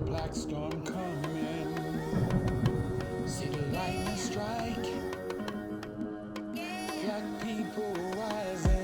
black storm coming. See the lightning strike. Black people rising.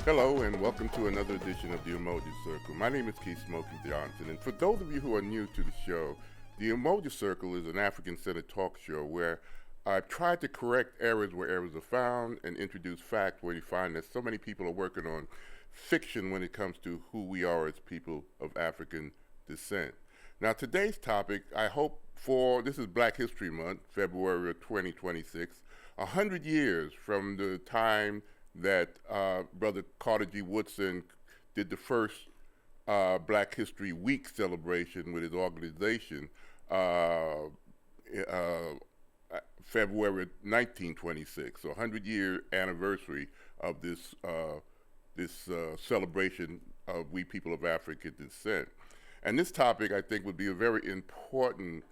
Hello and welcome to another edition of the Umoja Circle. My name is Keith Smokey Johnson, and for those of you who are new to the show, the Umoja Circle is an African-centered talk show where I've tried to correct errors where errors are found and introduce facts where you find that so many people are working on fiction when it comes to who we are as people of African descent. Now today's topic, I hope this is Black History Month, February of 2026, 100 years from the time that Brother Carter G. Woodson did the first Black History Week celebration with his organization, February 1926, so 100-year anniversary of this celebration of we people of African descent. And this topic, I think, would be a very important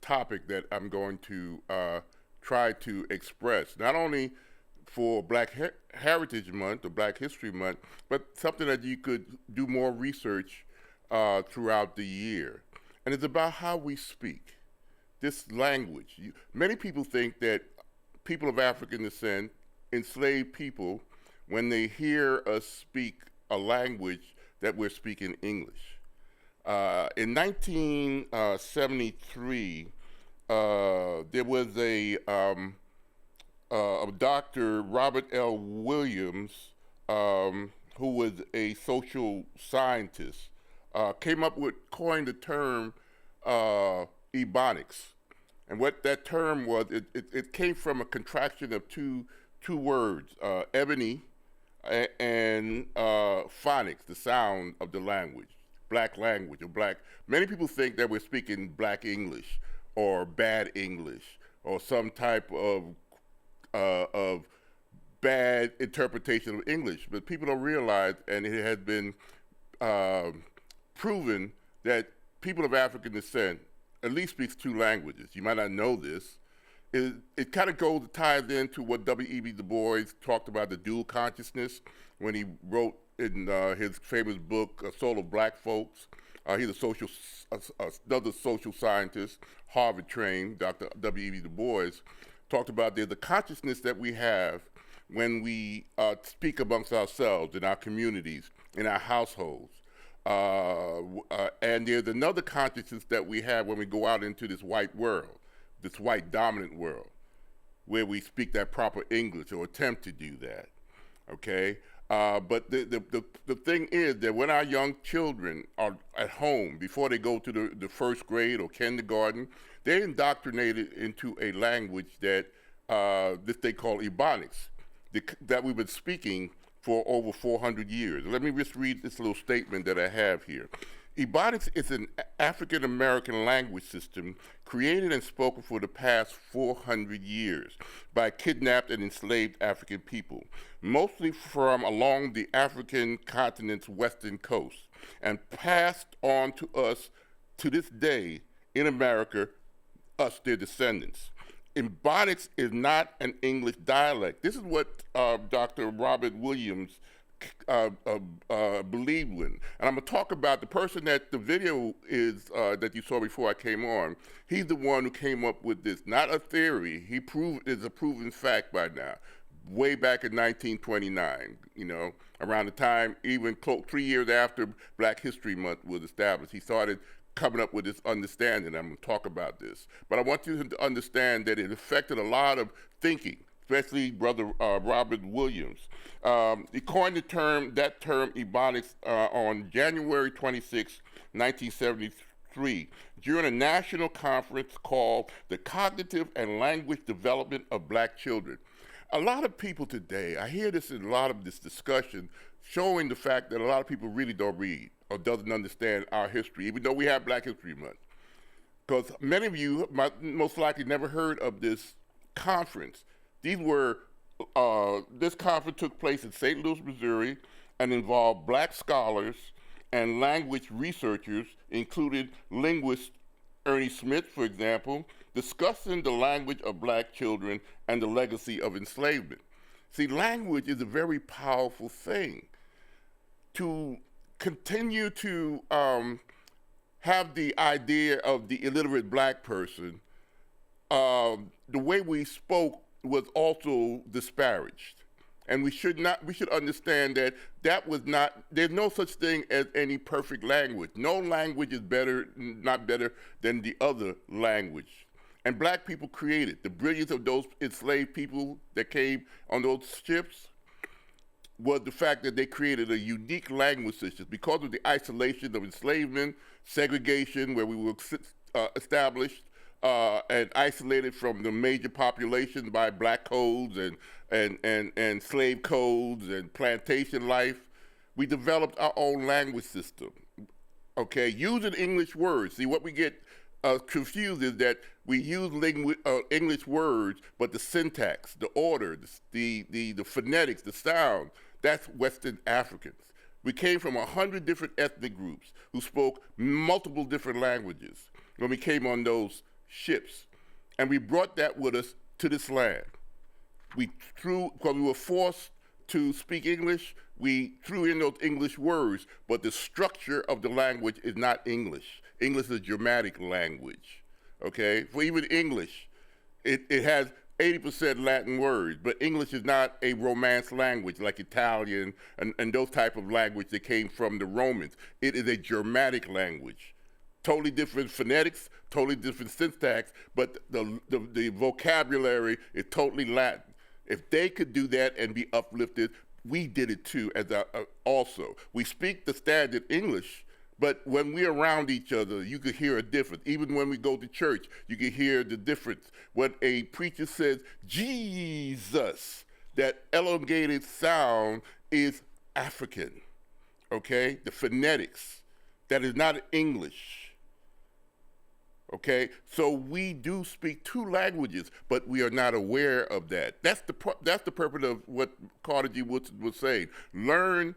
topic that I'm going to try to express, not only for Black Heritage Month or Black History Month, but something that you could do more research throughout the year. And it's about how we speak, this language. Many people think that people of African descent, enslaved people, when they hear us speak a language that we're speaking English. In 1973, there was a Dr. Robert L. Williams, who was a social scientist, coined the term Ebonics. And what that term was, it came from a contraction of two words, ebony and phonics, the sound of the language, black language, or black. Many people think that we're speaking black English or bad English or some type of bad interpretation of English, but people don't realize, and it has been proven that people of African descent at least speaks two languages. You might not know this. It kind of ties into what W.E.B. Du Bois talked about, the dual consciousness, when he wrote in his famous book, Soul of Black Folks. He's another social scientist, Harvard trained, Dr. W.E.B. Du Bois, talked about the consciousness that we have when we speak amongst ourselves, in our communities, in our households. And there's another consciousness that we have when we go out into this white world, this white dominant world, where we speak that proper English or attempt to do that, okay? But the thing is that when our young children are at home, before they go to the first grade or kindergarten, they're indoctrinated into a language that they call Ebonics, that we've been speaking for over 400 years. Let me just read this little statement that I have here. Ebonics is an African American language system created and spoken for the past 400 years by kidnapped and enslaved African people, mostly from along the African continent's western coast, and passed on to us to this day in America, us, their descendants. Ebonics is not an English dialect. This is what Dr. Robert Williams believed in. And I'm going to talk about the person that the video is that you saw before I came on. He's the one who came up with this, not a theory. It's a proven fact by now. Way back in 1929, around the time, even 3 years after Black History Month was established, he started coming up with this understanding. I'm going to talk about this. But I want you to understand that it affected a lot of thinking, especially Brother Robert Williams. He coined that term Ebonics on January 26, 1973, during a national conference called the Cognitive and Language Development of Black Children. A lot of people today, I hear this in a lot of this discussion, showing the fact that a lot of people really don't read or doesn't understand our history, even though we have Black History Month. Because many of you most likely never heard of this conference. This conference took place in St. Louis, Missouri, and involved Black scholars and language researchers, including linguist Ernie Smith, for example, discussing the language of Black children and the legacy of enslavement. See, language is a very powerful thing. To continue to have the idea of the illiterate Black person, the way we spoke was also disparaged. And we should understand that was not, there's no such thing as any perfect language. No language is not better than the other language. And Black people created. The brilliance of those enslaved people that came on those ships was the fact that they created a unique language system because of the isolation of enslavement, segregation, where we were established and isolated from the major population by Black codes and slave codes and plantation life. We developed our own language system, okay, using English words. See, what we get confused is that we use English words, but the syntax, the order, the phonetics, the sound, that's Western Africans. We came from 100 different ethnic groups who spoke multiple different languages when we came on those ships. And we brought that with us to this land. Because we were forced to speak English, we threw in those English words, but the structure of the language is not English. English is a Germanic language, okay? For even English, it has 80% Latin words, but English is not a Romance language like Italian and those type of language that came from the Romans. It is a Germanic language. Totally different phonetics, totally different syntax, but the vocabulary is totally Latin. If they could do that and be uplifted, we did it too. Also, we speak the standard English, but when we're around each other, you could hear a difference. Even when we go to church, you can hear the difference. When a preacher says Jesus, that elongated sound is African. Okay, the phonetics, that is not English. Okay, so we do speak two languages, but we are not aware of that. That's the purpose of what Carter G. Woodson was saying. Learn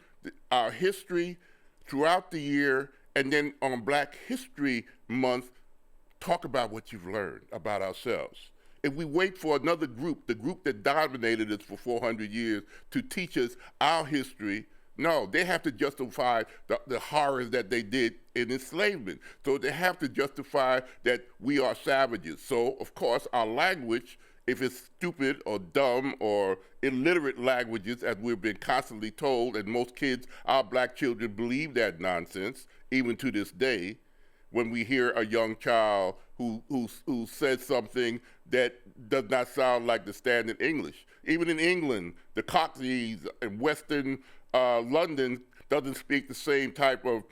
our history throughout the year, and then on Black History Month, talk about what you've learned about ourselves. If we wait for another group, the group that dominated us for 400 years, to teach us our history, no, they have to justify the horrors that they did in enslavement. So they have to justify that we are savages. So, of course, our language, if it's stupid or dumb or illiterate languages, as we've been constantly told, and most kids, our Black children, believe that nonsense, even to this day, when we hear a young child who says something that does not sound like the standard English. Even in England, the Cockneys in Western London doesn't speak the same type of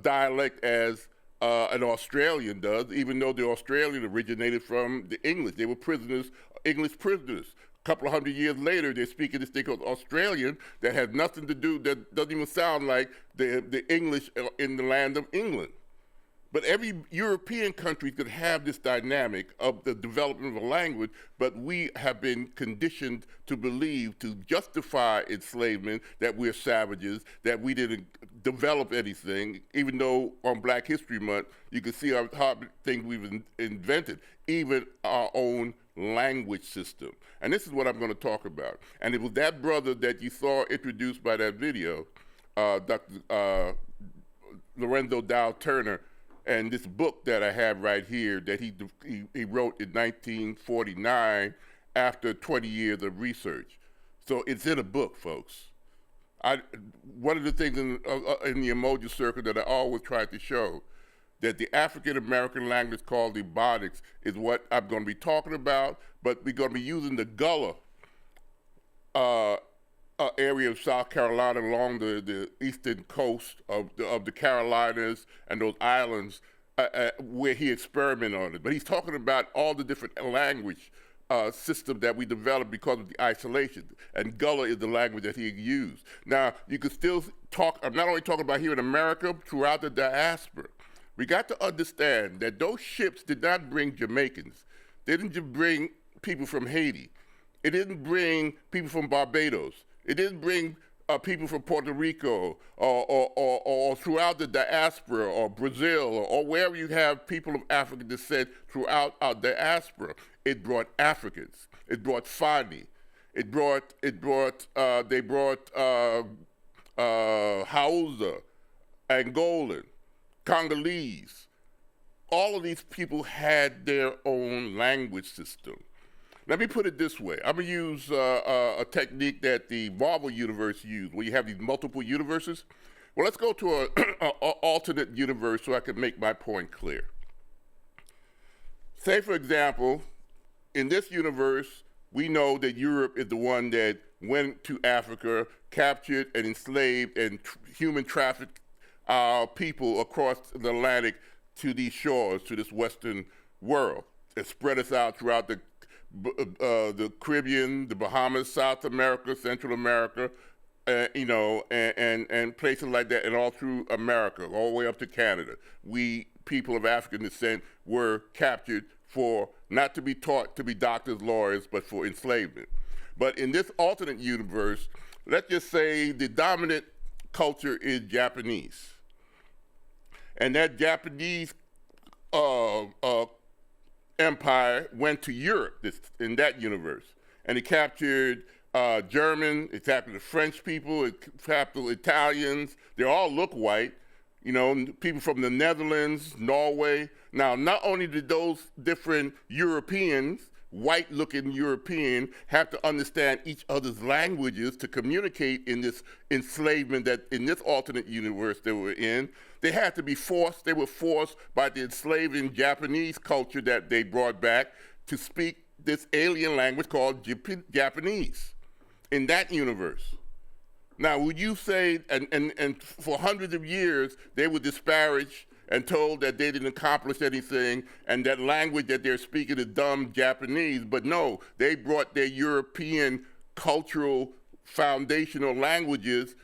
dialect as an Australian does, even though the Australian originated from the English. They were prisoners, English prisoners. A couple of hundred years later, they're speaking this thing called Australian that has nothing to do, that doesn't even sound like the English in the land of England. But every European country could have this dynamic of the development of a language, but we have been conditioned to believe, to justify enslavement, that we're savages, that we didn't develop anything, even though on Black History Month, you can see how things we've invented, even our own language system. And this is what I'm going to talk about. And it was that brother that you saw introduced by that video, Dr. Lorenzo Dow Turner, and this book that I have right here that he wrote in 1949 after 20 years of research. So it's in a book, folks. One of the things in the Umoja circle that I always try to show, that the African-American language called Ebonics is what I'm going to be talking about, but we're going to be using the Gullah area of South Carolina along the eastern coast of the Carolinas and those islands where he experimented on it. But he's talking about all the different language system that we developed because of the isolation. And Gullah is the language that he used. Now, you could still talk, I'm not only talking about here in America, throughout the diaspora. We got to understand that those ships did not bring Jamaicans. They didn't just bring people from Haiti. It didn't bring people from Barbados. It didn't bring people from Puerto Rico or throughout the diaspora or Brazil or wherever you have people of African descent throughout our diaspora. It brought Africans. It brought Fani. They brought Hausa, Angolan, Congolese. All of these people had their own language system. Let me put it this way. I'm going to use a technique that the Marvel universe used, where you have these multiple universes. Well, let's go to an alternate universe so I can make my point clear. Say, for example, in this universe, we know that Europe is the one that went to Africa, captured and enslaved and human trafficked people across the Atlantic to these shores, to this Western world. It spread us out throughout the Caribbean, the Bahamas, South America, Central America, and places like that, and all through America, all the way up to Canada. We, people of African descent, were captured for not to be taught to be doctors, lawyers, but for enslavement. But in this alternate universe, let's just say the dominant culture is Japanese. And that Japanese empire went to Europe in that universe. And it captured German, it captured the French people, it captured Italians. They all look white. You know, people from the Netherlands, Norway. Now, not only did those different Europeans, white-looking European, have to understand each other's languages to communicate in this enslavement that in this alternate universe they were in, they had to be forced, they were forced by the enslaving Japanese culture that they brought back to speak this alien language called Japanese. in that universe. Now, would you say, and for hundreds of years, they were disparaged and told that they didn't accomplish anything and that language that they're speaking is dumb Japanese, but no, they brought their European cultural foundational languages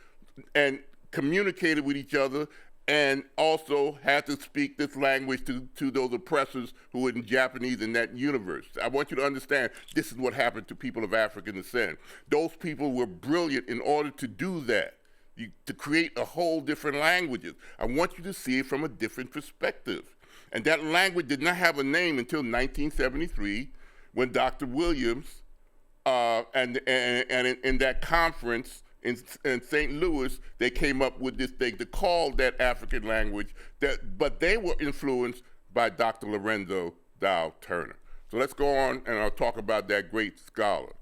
and communicated with each other and also had to speak this language to those oppressors who were in Japanese in that universe. I want you to understand this is what happened to people of African descent. Those people were brilliant in order to do that, to create a whole different languages. I want you to see it from a different perspective. And that language did not have a name until 1973 when Dr. Williams and in that conference in St. Louis, they came up with this thing to call that African language, but they were influenced by Dr. Lorenzo Dow Turner. So let's go on and I'll talk about that great scholar,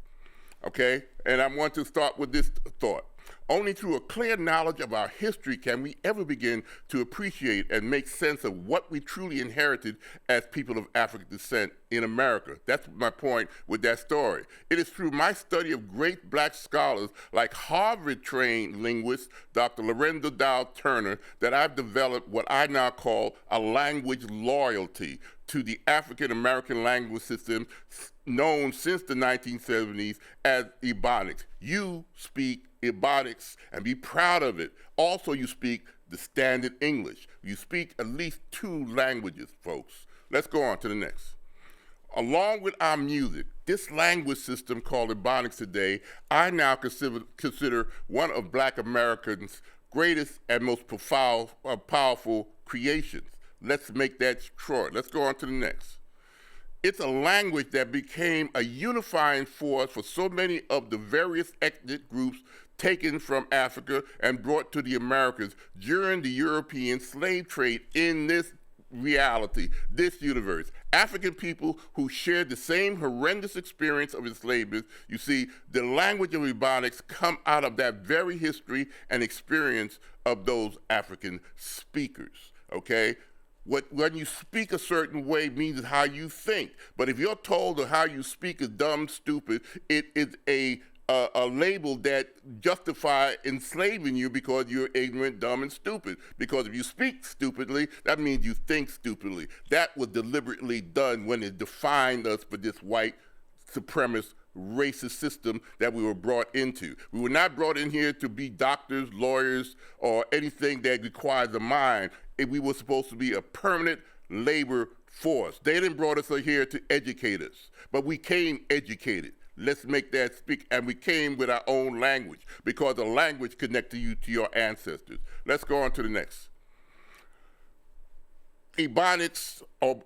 okay? And I want to start with this thought. Only through a clear knowledge of our history can we ever begin to appreciate and make sense of what we truly inherited as people of African descent in America. That's my point with that story. It is through my study of great black scholars like Harvard-trained linguist Dr. Lorenzo Dow Turner that I've developed what I now call a language loyalty to the African American language system known since the 1970s as Ebonics. You speak Ebonics and be proud of it. Also, you speak the standard English. You speak at least 2 languages, folks. Let's go on to the next. Along with our music, this language system called Ebonics today, I now consider one of Black Americans' greatest and most powerful creations. Let's make that short. Let's go on to the next. It's a language that became a unifying force for so many of the various ethnic groups taken from Africa and brought to the Americas during the European slave trade in this reality, this universe. African people who shared the same horrendous experience of enslavement. You see, the language of Ebonics come out of that very history and experience of those African speakers, okay? When you speak a certain way means how you think. But if you're told that how you speak is dumb, stupid, it is a label that justify enslaving you because you're ignorant, dumb, and stupid. Because if you speak stupidly, that means you think stupidly. That was deliberately done when it defined us for this white supremacist racist system that we were brought into. We were not brought in here to be doctors, lawyers, or anything that requires a mind. We were supposed to be a permanent labor force. They didn't brought us here to educate us, but we came educated. Let's make that speak, and we came with our own language because the language connected you to your ancestors. Let's go on to the next. Ebonics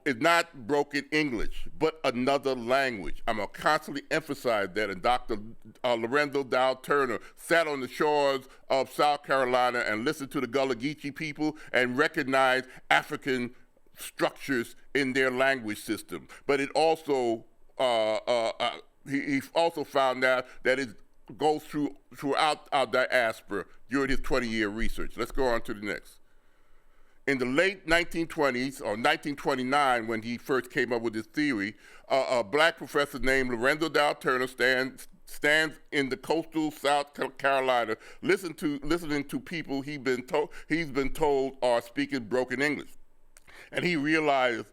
is not broken English, but another language. I'm going to constantly emphasize that, and Dr. Lorenzo Dow Turner sat on the shores of South Carolina and listened to the Gullah Geechee people and recognized African structures in their language system. But it also, he also found out that it goes throughout our diaspora during his 20-year research. Let's go on to the next. In the late 1920s, or 1929, when he first came up with his theory, a black professor named Lorenzo Dow Turner stands in the coastal South Carolina, listening to people he's been told are speaking broken English, and he realized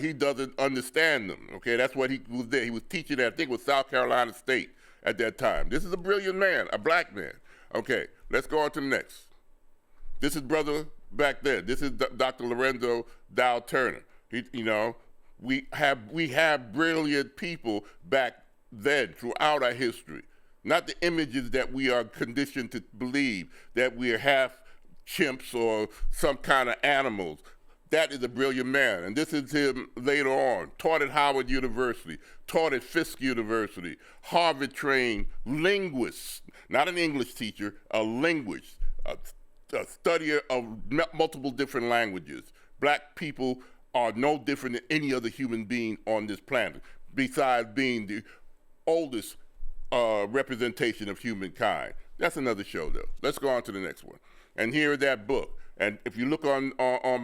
he doesn't understand them. Okay, that's what he was there. He was teaching at, I think it was South Carolina State at that time. This is a brilliant man, a black man. Okay, let's go on to the next. This is brother back then. This is Dr. Lorenzo Dow Turner. We have brilliant people back then throughout our history. Not the images that we are conditioned to believe that we are half chimps or some kind of animals. That is a brilliant man, and this is him later on. Taught at Howard University, taught at Fisk University, Harvard-trained linguist, not an English teacher, a linguist, a studier of multiple different languages. Black people are no different than any other human being on this planet, besides being the oldest representation of humankind. That's another show, though. Let's go on to the next one. And here is that book. And if you look on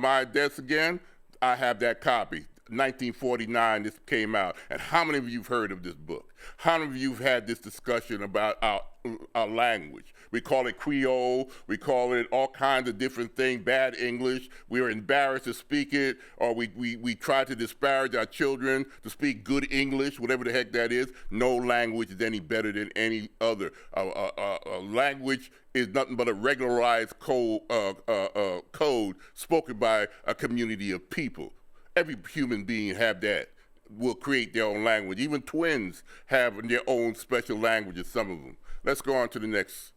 my desk again, I have that copy. 1949 this came out. And how many of you have heard of this book? How many of you have had this discussion about our language? We call it Creole, we call it all kinds of different things, bad English. We're embarrassed to speak it, or we try to disparage our children to speak good English, whatever the heck that is. No language is any better than any other. A language is nothing but a regularized code spoken by a community of people. Every human being have that, will create their own language. Even twins have their own special languages, some of them. Let's go on to the next.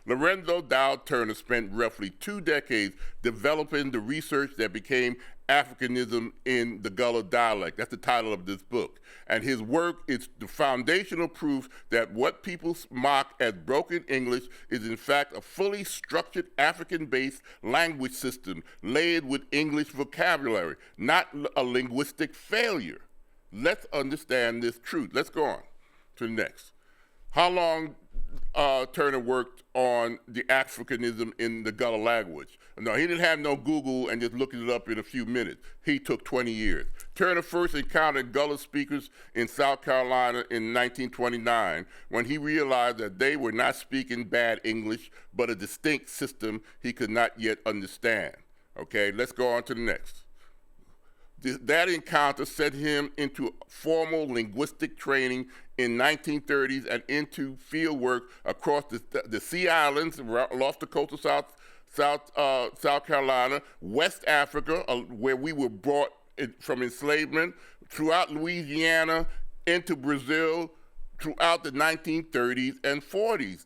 Lorenzo Dow Turner spent roughly 2 decades developing the research that became Africanism in the Gullah dialect. That's the title of this book. And his work is the foundational proof that what people mock as broken English is in fact a fully structured African-based language system layered with English vocabulary, not a linguistic failure. Let's understand this truth. Let's go on to the next. How long Turner worked on the Africanism in the Gullah language? No, he didn't have no Google and just looking it up in a few minutes. He took 20 years. Turner first encountered Gullah speakers in South Carolina in 1929 when he realized that they were not speaking bad English, but a distinct system he could not yet understand. Okay, let's go on to the next. That encounter set him into formal linguistic training in 1930s and into field work across the Sea Islands, off the coast of South Carolina, West Africa, where we were brought from enslavement, throughout Louisiana, into Brazil, throughout the 1930s and 40s.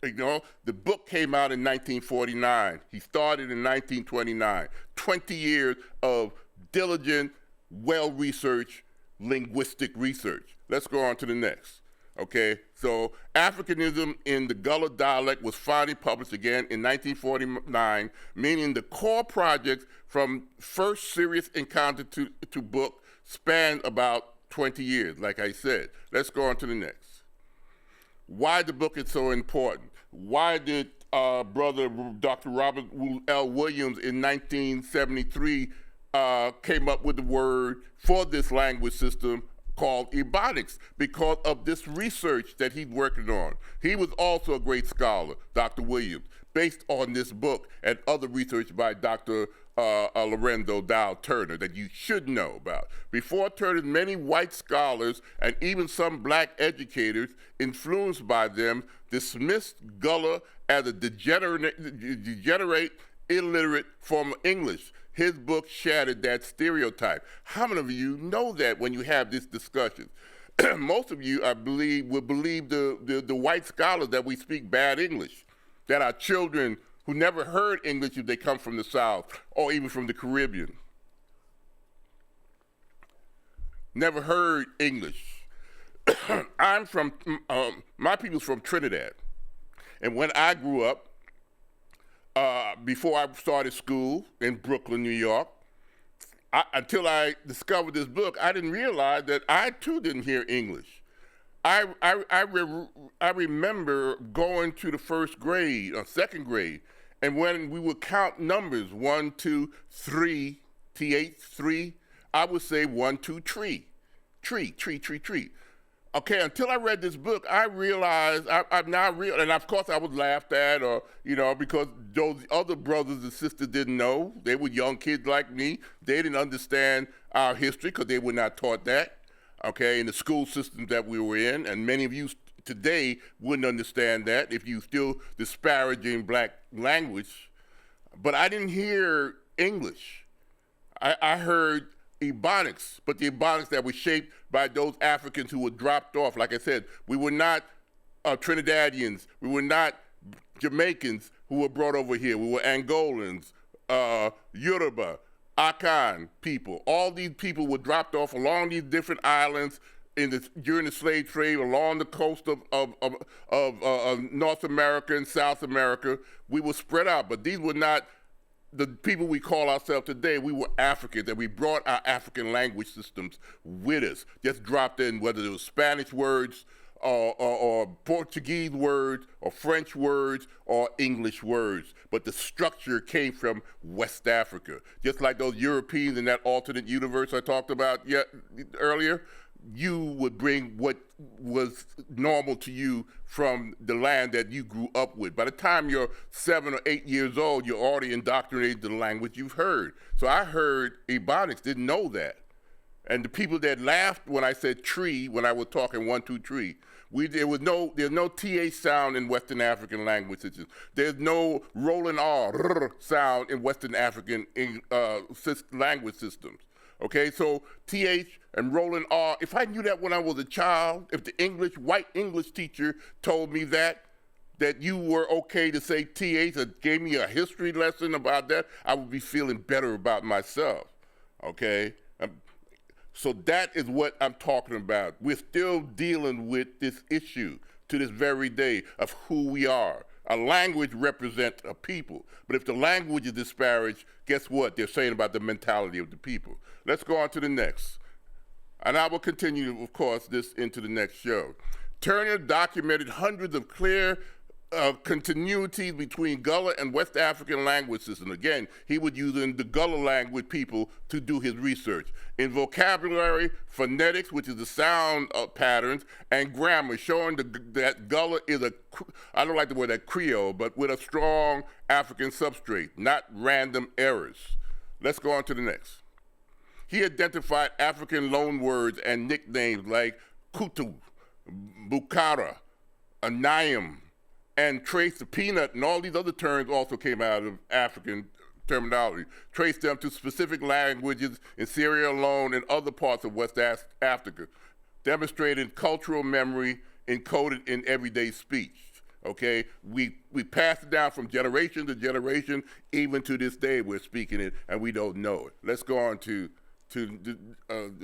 You know, the book came out in 1949. He started in 1929. 20 years of diligent, well-researched linguistic research. Let's go on to the next. Okay, so Africanism in the Gullah dialect was finally published again in 1949, meaning the core projects from first serious encounter to book spanned about 20 years, like I said. Let's go on to the next. Why the book is so important? Why did brother Dr. Robert L. Williams in 1973 came up with the word for this language system called Ebonics? Because of this research that he's working on. He was also a great scholar, Dr. Williams, based on this book and other research by Dr. Lorenzo Dow Turner that you should know about. Before Turner, many white scholars and even some black educators influenced by them dismissed Gullah as a degenerate, illiterate form of English. His book shattered that stereotype. How many of you know that when you have this discussion? Most of you, I believe, would believe the white scholars that we speak bad English, that our children who never heard English if they come from the South or even from the Caribbean, never heard English. I'm from, my people's from Trinidad. And when I grew up, before I started school in Brooklyn, New York, until I discovered this book, I didn't realize that I too didn't hear English. I remember going to the first grade or second grade, and when we would count numbers, 1, 2, 3, th, 3, I would say 1, 2, tree. Okay, until I read this book, I realized, and of course I was laughed at, or, you know, because those other brothers and sisters didn't know. They were young kids like me. They didn't understand our history because they were not taught that, okay, in the school system that we were in. And many of you today wouldn't understand that if you still disparaging black language. But I didn't hear English. I heard Ebonics, but the Ebonics that was shaped by those Africans who were dropped off. Like I said, we were not Trinidadians, we were not Jamaicans who were brought over here. We were Angolans, Yoruba, Akan people. All these people were dropped off along these different islands during the slave trade, along the coast of North America and South America. We were spread out, but these were not the people we call ourselves today. We were Africans, and we brought our African language systems with us, just dropped in, whether it was Spanish words or Portuguese words or French words or English words, but the structure came from West Africa. Just like those Europeans in that alternate universe I talked about earlier, you would bring what was normal to you from the land that you grew up with. By the time you're 7 or 8 years old, you're already indoctrinated to the language you've heard. So I heard Ebonics, didn't know that. And the people that laughed when I said tree, when I was talking 1, 2, 3, there's no TH sound in Western African languages. There's no rolling R sound in Western African language systems. Okay, so TH and rolling R, if I knew that when I was a child, if the white English teacher told me that you were okay to say TH and gave me a history lesson about that, I would be feeling better about myself, okay? So that is what I'm talking about. We're still dealing with this issue to this very day of who we are. A language represents a people, but if the language is disparaged, guess what they're saying about the mentality of the people? Let's go on to the next. And I will continue, of course, this into the next show. Turner documented hundreds of clear continuities between Gullah and West African language systems. Again, he was using the Gullah language people to do his research. In vocabulary, phonetics, which is the sound patterns, and grammar, showing that Gullah is I don't like the word Creole, but with a strong African substrate, not random errors. Let's go on to the next. He identified African loanwords and nicknames like Kutu, Bukara, Anayim, and traced the peanut and all these other terms also came out of African terminology, traced them to specific languages in Sierra Leone and other parts of West Africa, demonstrated cultural memory encoded in everyday speech, okay? We pass it down from generation to generation, even to this day we're speaking it and we don't know it. Let's go on to the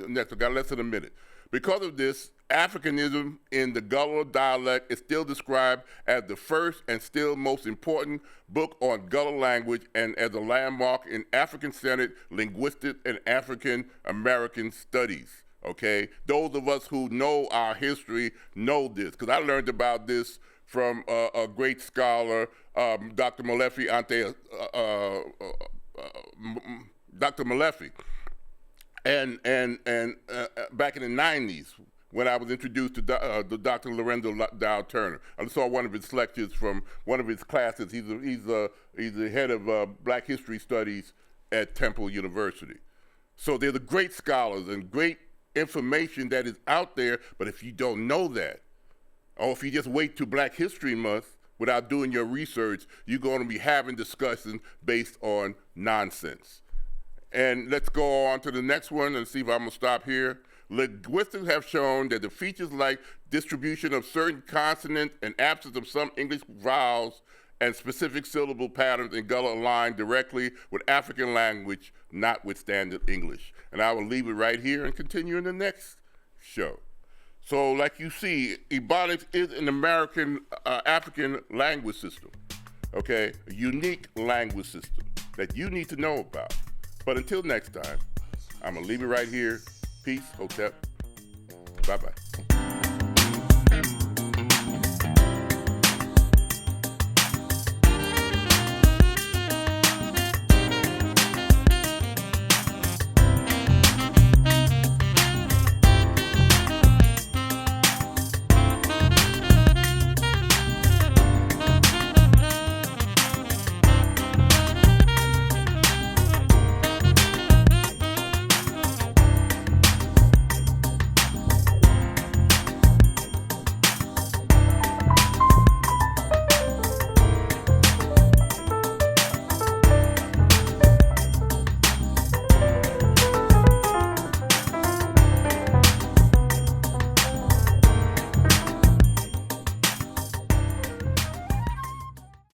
next, I got less than a minute. Because of this, Africanism in the Gullah dialect is still described as the first and still most important book on Gullah language and as a landmark in African-centered linguistic and African American studies, okay? Those of us who know our history know this, because I learned about this from a great scholar, Dr. Molefi Dr. Molefi. And back in the 90s, when I was introduced to Dr. Lorenzo Dow Turner, I saw one of his lectures from one of his classes. He's the head of Black History Studies at Temple University. So they're the great scholars and great information that is out there, but if you don't know that, or if you just wait till Black History Month without doing your research, you're going to be having discussions based on nonsense. And let's go on to the next one and see if I'm going to stop here. Linguistics have shown that the features like distribution of certain consonants and absence of some English vowels and specific syllable patterns in Gullah align directly with African language, notwithstanding English. And I will leave it right here and continue in the next show. So like you see, Ebonics is an American, African language system, okay? A unique language system that you need to know about. But until next time, I'm going to leave it right here. Peace, Hotep. Bye-bye.